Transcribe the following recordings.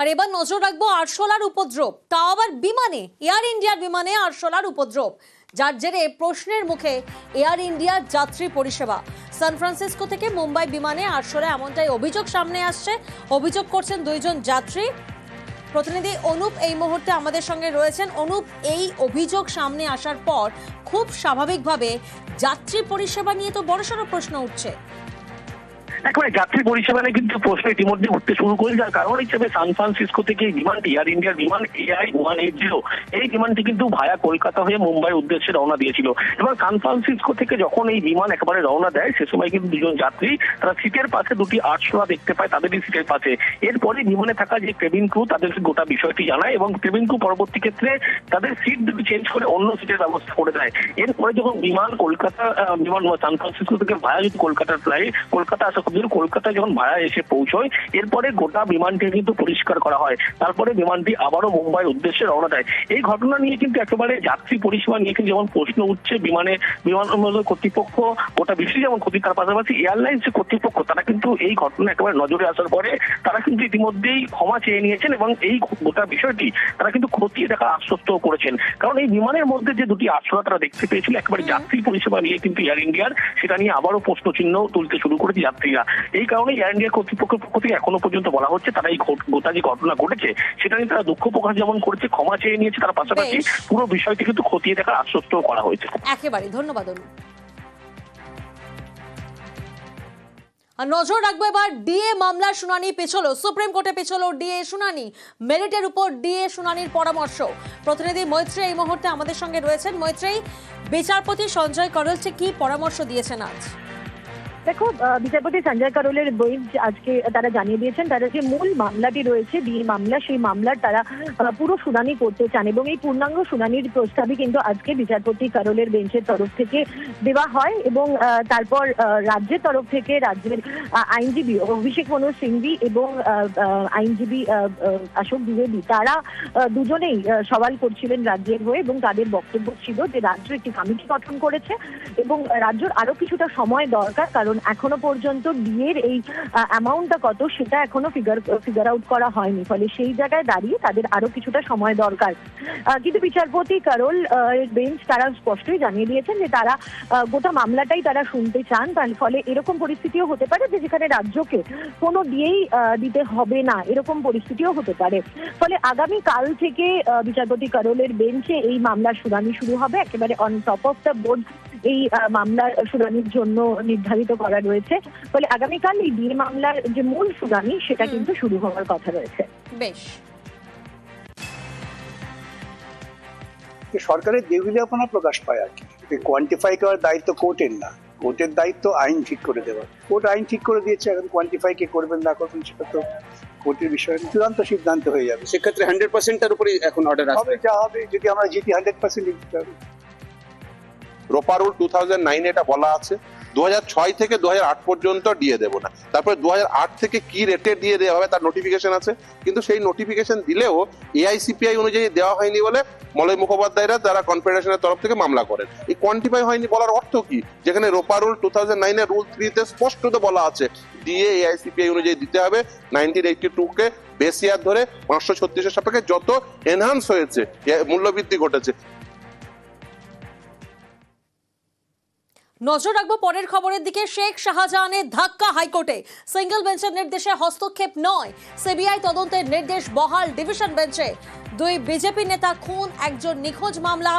আর এবার নজর রাখবো আরশোলার উপদ্রব, তাও আবার বিমানে, এয়ার ইন্ডিয়ার বিমানে আরশোলার উপদ্রব, যার জেরে প্রশ্নের মুখে এয়ার ইন্ডিয়ার যাত্রী পরিষেবা। সান ফ্রান্সিসকো থেকে মুম্বাই বিমানে আরশোলা, এমনটাই অভিযোগ সামনে আসছে। অভিযোগ করছেন দুইজন যাত্রী। প্রতিনিধি অনুপ এই মুহূর্তে আমাদের সঙ্গে রয়েছেন। অনুপ, এই অভিযোগ সামনে আসার পর খুব স্বাভাবিকভাবে যাত্রী পরিষেবা নিয়ে তো বড়সড় প্রশ্ন উঠছে। একেবারে যাত্রী পরিষেবা নিয়ে কিন্তু প্রশ্ন ইতিমধ্যে উঠতে শুরু করে, যার কারণ হিসেবে সান ফ্রান্সিসকো থেকে এই বিমানটি, এয়ার ইন্ডিয়ার বিমান AI-180, এই বিমানটি কিন্তু ভায়া কলকাতা হয়ে মুম্বাই উদ্দেশ্যে রওনা দিয়েছিল। এবং সান ফ্রান্সিসকো থেকে যখন এই বিমান একেবারে রওনা দেয়, সে সময় কিন্তু দুজন যাত্রী তারা সিটের পাশে দুটি আরশোলা দেখতে পায় তাদেরই সিটের পাশে। এরপরে বিমানে থাকা যে কেবিন ক্রু তাদের গোটা বিষয়টি জানায় এবং কেবিন ক্রু পরবর্তী ক্ষেত্রে তাদের সিট দুটি চেঞ্জ করে অন্য সিটের ব্যবস্থা করে দেয়। এরপরে যখন বিমান সান ফ্রান্সিসকো থেকে ভায়া যদি কলকাতার কলকাতা আসা কলকাতায় যখন ভায়া এসে পৌঁছয়, এরপরে গোটা বিমানটি কিন্তু পরিষ্কার করা হয়। তারপরে বিমানটি আবারও মুম্বাই উদ্দেশ্যে রওনা দেয়। এই ঘটনা নিয়ে কিন্তু একেবারে যাত্রী পরিষেবা নিয়ে কিন্তু যেমন প্রশ্ন উঠছে, বিমান কর্তৃপক্ষ গোটা বিষয় যেমন ক্ষতি, তার পাশাপাশি এয়ারলাইন্স কর্তৃপক্ষ তারা কিন্তু এই ঘটনা একেবারে নজরে আসার পরে তারা কিন্তু ইতিমধ্যেই ক্ষমা চেয়ে নিয়েছেন এবং এই গোটা বিষয়টি তারা কিন্তু খতিয়ে দেখার আশ্বস্ত করেছেন। কারণ এই বিমানের মধ্যে যে দুটি আরশোলা তারা দেখতে পেয়েছিল একেবারে যাত্রী পরিষেবা নিয়ে কিন্তু এয়ার ইন্ডিয়ার, সেটা নিয়ে আবারও প্রশ্ন চিহ্ন তুলতে শুরু করেছে যাত্রীরা। এই কারণে এয়ার ইন্ডিয়া কর্তৃপক্ষের পক্ষ থেকে এখনো পর্যন্ত বলা হচ্ছে তারা এই গোটা যে ঘটনা ঘটেছে সেটা নিয়ে তারা দুঃখ প্রকাশ যেমন করেছে, ক্ষমা চেয়ে নিয়েছে, তার পাশাপাশি পুরো বিষয়টি কিন্তু খতিয়ে দেখার আশ্বস্ত করা হয়েছে। একেবারে ধন্যবাদ অনু। নজর রাখবো এবার ডিএ মামলার শুনানি পেছলো, সুপ্রিম কোর্টে পেছলো ডিএ শুনানি, মেরিটের উপর ডিএ শুনানির পরামর্শ। প্রতিনিধি মৈত্রী এই মুহূর্তে আমাদের সঙ্গে রয়েছেন। মৈত্রী, বিচারপতি সঞ্জয় করল কি পরামর্শ দিয়েছেন আজ? দেখো, বিচারপতি সঞ্জয় করলের বেঞ্চ আজকে তারা জানিয়ে দিয়েছেন তারা যে মূল মামলাটি রয়েছে ডিএ মামলা, সেই মামলার তারা পুরো শুনানি করতে চান এবং এই পূর্ণাঙ্গ শুনানির প্রস্তাবই কিন্তু আজকে বিচারপতি করলের বেঞ্চের তরফ থেকে দেওয়া হয় এবং তারপর রাজ্যের তরফ থেকে রাজ্যের আইনজীবী অভিষেক মনু সিংভি এবং আইনজীবী অশোক দ্বিবেদী তারা দুজনেই সওয়াল করছিলেন রাজ্যের হয়ে এবং তাদের বক্তব্য ছিল যে রাজ্য একটি কমিটি গঠন করেছে এবং রাজ্যের আরো কিছুটা সময় দরকার, কারণ এখনো পর্যন্ত ডিএর এই অ্যামাউন্টটা কত সেটা এখনো ফিগার আউট করা হয়নি, ফলে সেই জায়গায় দাঁড়িয়ে তাদের আরো কিছুটা সময় দরকার। কিন্তু বিচারপতি করল বেঞ্চ তারা স্পষ্টই জানিয়ে দিয়েছেন যে তারা গোটা মামলাটাই তারা শুনতে চান, তার ফলে এরকম পরিস্থিতিও হতে পারে যে যেখানে রাজ্যকে কোনো ডিএই দিতে হবে না, এরকম পরিস্থিতিও হতে পারে। ফলে আগামী কাল থেকে বিচারপতি করলের বেঞ্চে এই মামলার শুনানি শুরু হবে। একেবারে on top of the board এই মামলার শুনানির জন্য নির্ধারিত করা রয়েছে, ফলে আগামীকাল এই ডিএ মামলার যে মূল শুনানি সেটা কিন্তু শুরু হওয়ার কথা রয়েছে। বেশ, সরকারের দেউলিয়াপনা প্রকাশ পায় আর কি। কোয়ান্টিফাই করার দায়িত্ব কোর্টের না, কোর্টের দায়িত্ব আইন ঠিক করে দেওয়া। কোর্ট আইন ঠিক করে দিয়েছে, এখন কোয়ান্টিফাই কে করবেন না করবেন সেটা তো কোর্টের বিষয়ে চূড়ান্ত সিদ্ধান্ত হয়ে যাবে। সেক্ষেত্রে 100%-এর উপরই এখন অর্ডার আসবে, যা হবে। যদি আমরা জিতি 100% দিতে হবে। রোপা রুল 2009 এটা বলা আছে 2006 থেকে 2008 পর্যন্ত দিয়ে দেবো না, তারপরে 2008 থেকে কি রেটে দিয়ে দেওয়া হবে তার নোটিফিকেশন আছে, কিন্তু সেই নোটিফিকেশন দিলেও AICPI অনুযায়ী দেওয়া হয়নি বলে মলয় মুখোপাধ্যায়রা যারা কনফেডারেশনের তরফ থেকে মামলা করেন। এই কোয়ান্টিফাই হয়নি বলার অর্থ কি? যেখানে রোপা রুল 2009 রুল 3-তে স্পষ্টত বলা আছে ডিএ AICPI অনুযায়ী দিতে হবে। 1982 বেস ইয়ার ধরে 536 সাপেক্ষে যত এনহান্স হয়েছে, মূল্যবৃদ্ধি ঘটেছে। নজর রাখবো পরের খবরের দিকে। শেখ শাহজাহানের ধাক্কা হাইকোর্টে, সিঙ্গেল বেঞ্চের নির্দেশে হস্তক্ষেপ নয়, সিবিআই তদন্তের নির্দেশ বহাল ডিভিশন বেঞ্চে। দুই বিজেপি নেতা খুন, একজন নিখোঁজ মামলা,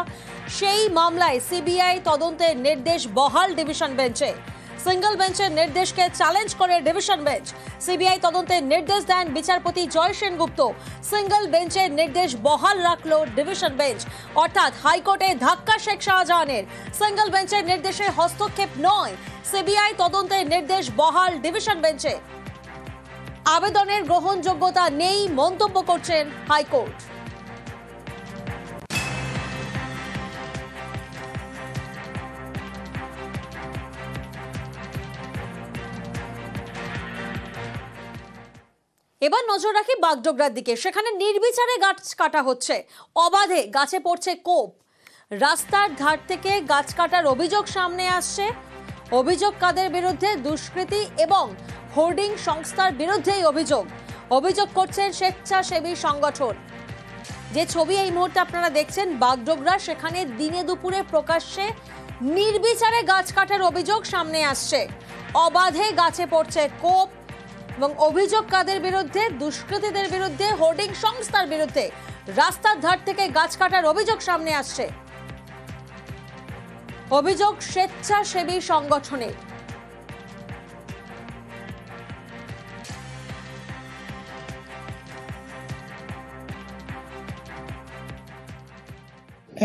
সেই মামলায় সিবিআই তদন্তের নির্দেশ বহাল ডিভিশন বেঞ্চে। সিঙ্গেল বেঞ্চের নির্দেশকে চ্যালেঞ্জ করে ডিভিশন বেঞ্চ। সিবিআই তদন্তের নির্দেশ দেন বিচারপতি জয় সেনগুপ্ত, সিঙ্গেল বেঞ্চের নির্দেশ বহাল রাখলো ডিভিশন বেঞ্চ। অর্থাৎ হাইকোর্টে ধাক্কা শেখ শাহজাহানের, সিঙ্গেল বেঞ্চের নির্দেশে হস্তক্ষেপ নয়, সিবিআই তদন্তের নির্দেশ বহাল ডিভিশন বেঞ্চে। আবেদনের গ্রহণযোগ্যতা নেই মন্তব্য করছেন হাইকোর্ট। এবার নজর রাখি বাগডোগরার দিকে। সেখানে নির্বিচারে গাছ কাটা হচ্ছে, অবাধে গাছে পড়ছে কোপ। রাস্তার ধার থেকে গাছ কাটার অভিযোগ সামনে আসছে। অভিযোগ কাদের বিরুদ্ধে? দুষ্কৃতী এবং হোর্ডিং সংস্থার বিরুদ্ধেই অভিযোগ। অভিযোগ করছেন স্বেচ্ছাসেবী সংগঠন। যে ছবি এই মুহূর্তে আপনারা দেখছেন বাগডোগরা, সেখানে দিনে দুপুরে প্রকাশ্যে নির্বিচারে গাছ কাটার অভিযোগ সামনে আসছে। অবাধে গাছে পড়ছে কোপ এবং অভিযোগ কাদের বিরুদ্ধে? দুষ্কৃতীদের বিরুদ্ধে, হোর্ডিং সংস্থার বিরুদ্ধে। রাস্তার ধার থেকে গাছ কাটার অভিযোগ সামনে আসছে, অভিযোগ স্বেচ্ছাসেবী সংগঠনের।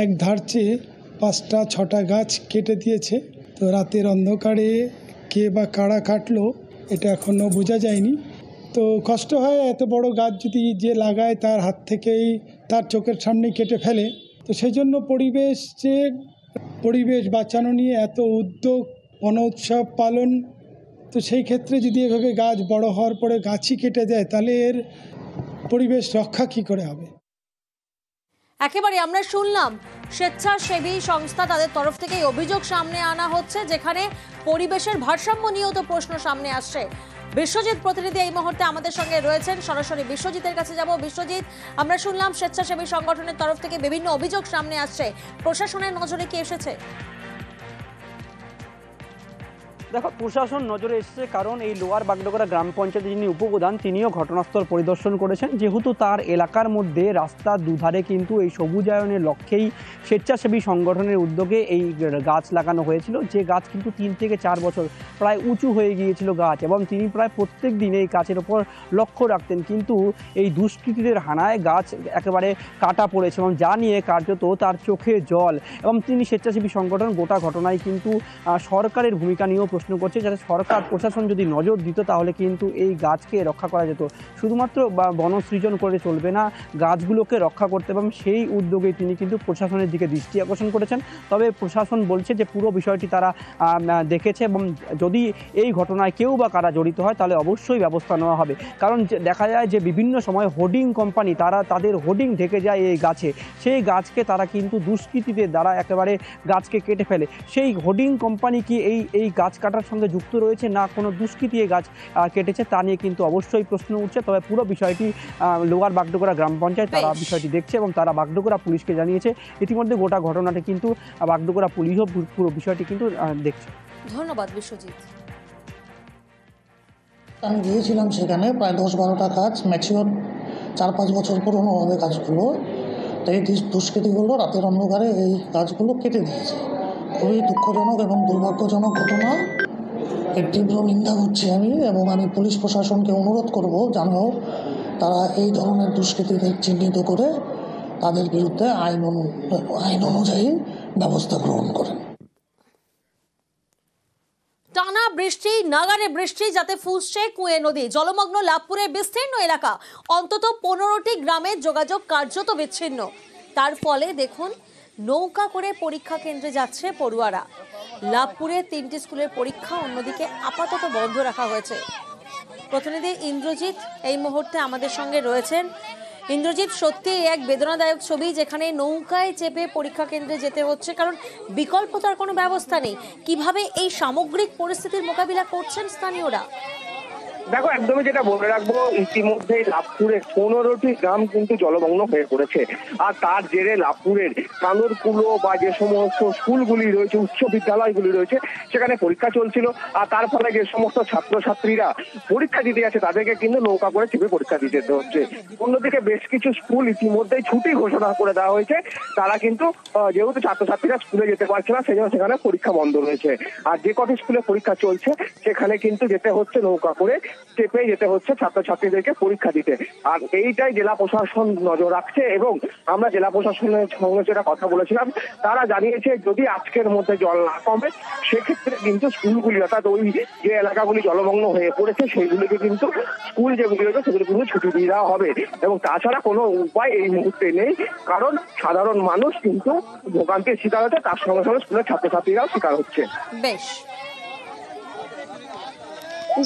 এক ধারছে 5-6টা গাছ কেটে দিয়েছে। তো রাতের অন্ধকারে কে বা কারা কাটলো এটা এখনো বোঝা যায়নি। তো কষ্ট হয়, এত বড় গাছ যদি যে লাগায় তার হাত থেকেই তার চোখের সামনে কেটে ফেলে। তো সেই জন্য পরিবেশ বাঁচানো নিয়ে এত উদ্যোগ, বন উৎসব পালন। তো সেই ক্ষেত্রে যদি এভাবে গাছ বড় হওয়ার পরে গাছই কেটে দেয় তাহলে এর পরিবেশ রক্ষা কী করে হবে? একেবারে আমরা শুনলাম স্বেচ্ছাসেবী সংস্থা তাদের তরফ থেকে অভিযোগ সামনে আনা হচ্ছে, যেখানে পরিবেশের ভারসাম্য নিয়েও তো প্রশ্ন সামনে আসছে। বিশ্বজিৎ প্রতিনিধি এই মুহূর্তে আমাদের সঙ্গে রয়েছেন, সরাসরি বিশ্বজিতের কাছে যাব। বিশ্বজিৎ, আমরা শুনলাম স্বেচ্ছাসেবী সংগঠনের তরফ থেকে বিভিন্ন অভিযোগ সামনে আসছে, প্রশাসনের নজরে কি এসেছে? দেখো, প্রশাসন নজরে এসেছে কারণ এই লোয়ার বাগডোগরা গ্রাম পঞ্চায়েতের যিনি উপপ্রধান তিনিও ঘটনাস্থল পরিদর্শন করেছেন। যেহেতু তার এলাকার মধ্যে রাস্তার দুধারে কিন্তু এই সবুজায়নের লক্ষ্যেই স্বেচ্ছাসেবী সংগঠনের উদ্যোগে এই গাছ লাগানো হয়েছিল, যে গাছ কিন্তু 3 থেকে 4 বছর প্রায় উঁচু হয়ে গিয়েছিল গাছ, এবং তিনি প্রায় প্রত্যেক দিন এই গাছের ওপর লক্ষ্য রাখতেন। কিন্তু এই দুষ্কৃতীদের হানায় গাছ একেবারে কাটা পড়েছে, এবং যা নিয়ে কার্যত তার চোখে জল। এবং তিনি স্বেচ্ছাসেবী সংগঠন গোটা ঘটনায় কিন্তু সরকারের ভূমিকা নিয়েও প্রশ্ন করছে, যাতে সরকার প্রশাসন যদি নজর দিত তাহলে কিন্তু এই গাছকে রক্ষা করা যেত। শুধুমাত্র বনসৃজন করে চলবে না, গাছগুলোকে রক্ষা করতে এবং সেই উদ্যোগে তিনি কিন্তু প্রশাসনের দিকে দৃষ্টি আকর্ষণ করেছেন। তবে প্রশাসন বলছে যে পুরো বিষয়টি তারা দেখেছে, এবং যদি এই ঘটনায় কেউ বা কারা জড়িত হয় তাহলে অবশ্যই ব্যবস্থা নেওয়া হবে। কারণ দেখা যায় যে বিভিন্ন সময় হোর্ডিং কোম্পানি তারা তাদের হোর্ডিং ঢেকে যায় এই গাছে, সেই গাছকে তারা কিন্তু দুষ্কৃতীদের দ্বারা একেবারে গাছকে কেটে ফেলে। সেই হোর্ডিং কোম্পানি কি এই গাছ কাটার সঙ্গে যুক্ত রয়েছে, না কোনো দুষ্কৃতী গাছ কেটেছে, তা নিয়ে কিন্তু অবশ্যই প্রশ্ন উঠছে। তবে পুরো বিষয়টি লোয়ার বাগডোগরা গ্রাম পঞ্চায়েত তারা বিষয়টি দেখছে, এবং তারা বাগডোগরা পুলিশকে জানিয়েছে। ইতিমধ্যে গোটা ঘটনাটি কিন্তু বাগডোগরা পুলিশও পুরো বিষয়টি কিন্তু দেখছে। ধন্যবাদ বিশ্বজিৎ। আমি গিয়েছিলাম সেখানে, প্রায় 10-12টা গাছ ম্যাচিওর 4-5 বছর পুরনো হবে গাছগুলো। তো এই দুষ্কৃতীগুলো রাতের অন্ধকারে এই গাছগুলো কেটে দিয়েছে। খুবই দুঃখজনক এবং দুর্ভাগ্যজনক ঘটনা। এর তীব্র নিন্দা করছি আমি, এবং আমি পুলিশ প্রশাসনকে অনুরোধ করব যেন তারা এই ধরনের দুষ্কৃতীদের চিহ্নিত করে তাদের বিরুদ্ধে আইন অনুযায়ী ব্যবস্থা গ্রহণ করেন। টানা বৃষ্টি, নাগারে বৃষ্টি, যাতে ফুঁসছে কুঁয়ে নদী। জলমগ্ন লাভপুরের বিস্তীর্ণ এলাকা, অন্তত 15টি গ্রামের যোগাযোগ কার্যত বিচ্ছিন্ন। তার ফলে দেখুন, নৌকা করে পরীক্ষা কেন্দ্রে যাচ্ছে পড়ুয়ারা। লাভপুরে 3টি স্কুলের পরীক্ষা অন্যদিকে আপাতত বন্ধ রাখা হয়েছে। প্রতিনিধি ইন্দ্রজিৎ এই মুহূর্তে আমাদের সঙ্গে রয়েছেন। ইন্দ্রজিৎ, সত্যি এক বেদনাদায়ক ছবি, যেখানে নৌকায় চেপে পরীক্ষা কেন্দ্রে যেতে হচ্ছে, কারণ বিকল্প তার কোনো ব্যবস্থা নেই। কিভাবে এই সামগ্রিক পরিস্থিতির মোকাবিলা করছেন স্থানীয়রা? দেখো, একদমই যেটা বলে রাখবো, ইতিমধ্যেই লাভপুরের 15টি গ্রাম কিন্তু জলমগ্ন হয়ে পড়েছে। আর তার জেরে লাভপুরের কান্দরকুলো বা যে সমস্ত স্কুলগুলি রয়েছে, উচ্চ বিদ্যালয়গুলি রয়েছে, সেখানে পরীক্ষা চলছিল। আর তার ফলে যে সমস্ত ছাত্রছাত্রীরা পরীক্ষা দিতে যাচ্ছে তাদেরকে কিন্তু নৌকা করে চেপে পরীক্ষা দিতে হচ্ছে। অন্যদিকে বেশ কিছু স্কুল ইতিমধ্যেই ছুটি ঘোষণা করে দেওয়া হয়েছে। তারা কিন্তু যেহেতু ছাত্রছাত্রীরা স্কুলে যেতে পারছে না, সেই জন্য সেখানে পরীক্ষা বন্ধ রয়েছে। আর যে কটি স্কুলে পরীক্ষা চলছে সেখানে কিন্তু যেতে হচ্ছে নৌকা করে চেপে যেতে হচ্ছে ছাত্রছাত্রীদেরকে পরীক্ষা দিতে। আর এইটাই জেলা প্রশাসন নজর রাখছে, এবং আমরা জেলা প্রশাসনের সঙ্গে যেটা কথা বলেছিলাম, তারা জানিয়েছে যদি আজকের মধ্যে জল না কমে সেক্ষেত্রে কিন্তু স্কুলগুলি, অর্থাৎ ওই যে এলাকাগুলি জলমগ্ন হয়ে পড়েছে সেইগুলিকে কিন্তু স্কুল যেগুলি রয়েছে সেগুলি কিন্তু ছুটি দিয়ে দেওয়া হবে। এবং তাছাড়া কোনো উপায় এই মুহূর্তে নেই, কারণ সাধারণ মানুষ কিন্তু ভোগান্তির শিকার হচ্ছে, তার সঙ্গে সঙ্গে স্কুলের ছাত্রছাত্রীরাও শিকার হচ্ছে। বেশ,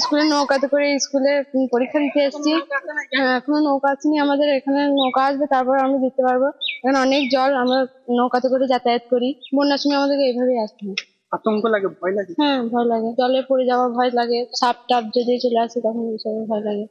স্কুলে নৌকাতে করে স্কুলে পরীক্ষা দিতে এসেছি। এখনো নৌকা আসেনি আমাদের এখানে। নৌকা আসবে, তারপর আমরা দিতে পারবো। এখানে অনেক জল, আমরা নৌকাতে করে যাতায়াত করি। বন্যার সময় আমাদেরকে এইভাবেই আসতে হয়। আতঙ্ক লাগে, ভয় লাগে? হ্যাঁ, ভয় লাগে। জলে পড়ে যাওয়ার ভয় লাগে, সাপ টাপ যদি চলে আসে তখন ভয় লাগে।